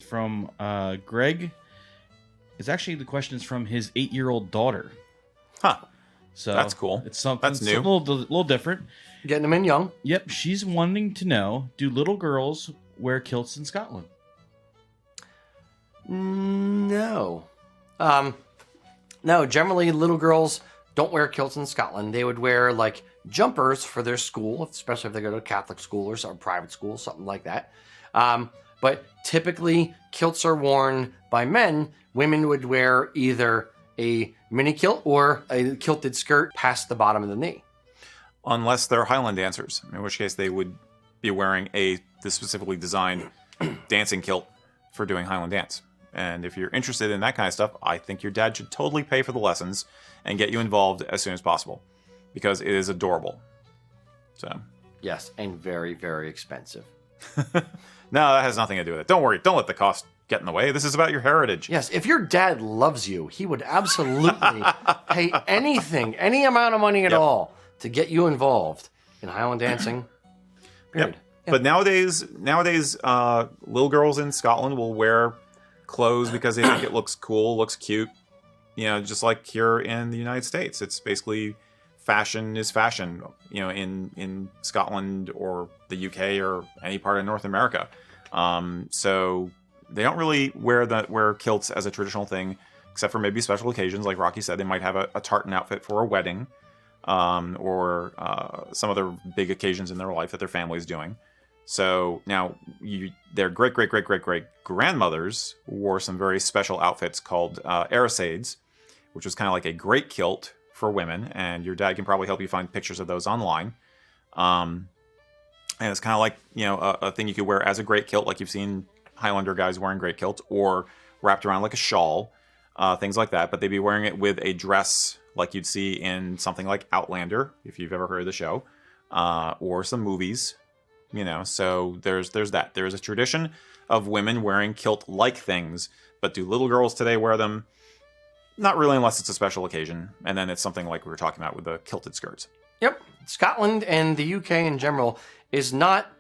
from Greg. It's actually the question is from his 8-year-old daughter. Huh. So that's cool. It's something that's new. A little different. Getting them in young. Yep. She's wanting to know: do little girls wear kilts in Scotland? No. No. Generally, little girls don't wear kilts in Scotland. They would wear like jumpers for their school, especially if they go to a Catholic school or some private school, something like that. But typically, kilts are worn by men. Women would wear either a mini kilt or a kilted skirt past the bottom of the knee. Unless they're highland dancers, in which case they would be wearing the specifically designed dancing kilt for doing highland dance. And if you're interested in that kind of stuff, I think your dad should totally pay for the lessons and get you involved as soon as possible, because it is adorable. So Yes, and very, very expensive. No, that has nothing to do with it. Don't worry. Don't let the cost get in the way. This is about your heritage. Yes, if your dad loves you, he would absolutely pay anything, any amount of money at all to get you involved in Highland dancing. Period. Yep. But nowadays, little girls in Scotland will wear clothes because they think it looks cool, looks cute. You know, just like here in the United States, it's basically fashion is fashion. You know, in Scotland or the UK or any part of North America. So they don't really wear kilts as a traditional thing, except for maybe special occasions. Like Rocky said, they might have a tartan outfit for a wedding, or some other big occasions in their life that their family's doing. So now their great grandmothers wore some very special outfits called Arasaids, which was kind of like a great kilt for women. And your dad can probably help you find pictures of those online. And it's kind of like, a thing you could wear as a great kilt, like you've seen Highlander guys wearing great kilts, or wrapped around like a shawl, things like that. But they'd be wearing it with a dress like you'd see in something like Outlander, if you've ever heard of the show, or some movies. So there's that. There's a tradition of women wearing kilt-like things, but do little girls today wear them? Not really, unless it's a special occasion. And then it's something like we were talking about with the kilted skirts. Yep. Scotland and the UK in general is not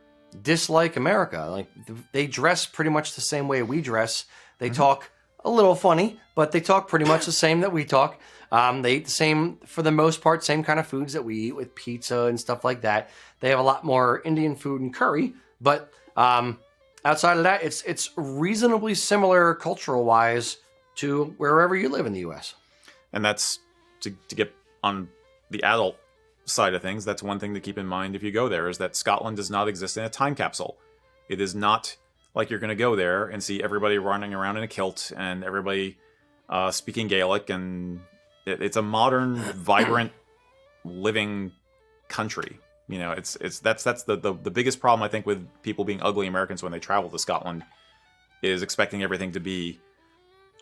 dislike America. Like, they dress pretty much the same way we dress. They talk a little funny, but they talk pretty much the same that we talk. They eat the same, for the most part, same kind of foods that we eat with pizza and stuff like that. They have a lot more Indian food and curry, but outside of that, it's reasonably similar cultural-wise to wherever you live in the U.S. And that's, to get on the adult side of things, that's one thing to keep in mind if you go there, is that Scotland does not exist in a time capsule. It is not like you're going to go there and see everybody running around in a kilt and everybody speaking Gaelic, and it's a modern, vibrant, living country. That's the biggest problem, I think, with people being ugly Americans when they travel to Scotland, is expecting everything to be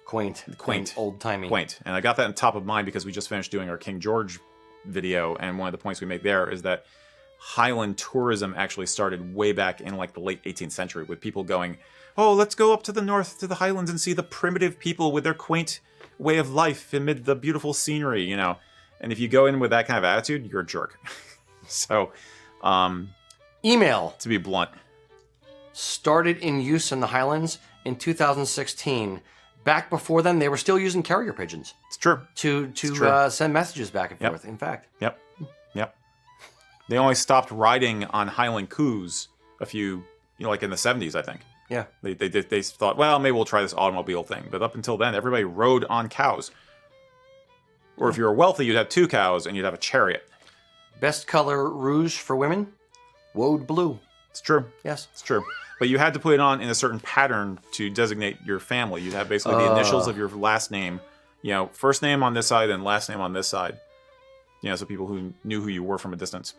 quaint, old-timey. Quaint. And I got that on top of mind because we just finished doing our King George video, and one of the points we make there is that Highland tourism actually started way back in like the late 18th century, with people going, oh, let's go up to the north to the Highlands and see the primitive people with their quaint way of life amid the beautiful scenery, And if you go in with that kind of attitude, you're a jerk. So, email, to be blunt, started in use in the Highlands in 2016. Back before then, they were still using carrier pigeons. It's true. To send messages back and forth, in fact. Yep. They only stopped riding on Highland coos a few, like in the 70s, I think. Yeah. They thought, well, maybe we'll try this automobile thing. But up until then, everybody rode on cows. Or if you were wealthy, you'd have 2 cows and you'd have a chariot. Best color rouge for women? Woad blue. It's true. Yes. It's true. But you had to put it on in a certain pattern to designate your family. You'd have basically the initials of your last name. First name on this side and last name on this side. So people who knew who you were from a distance.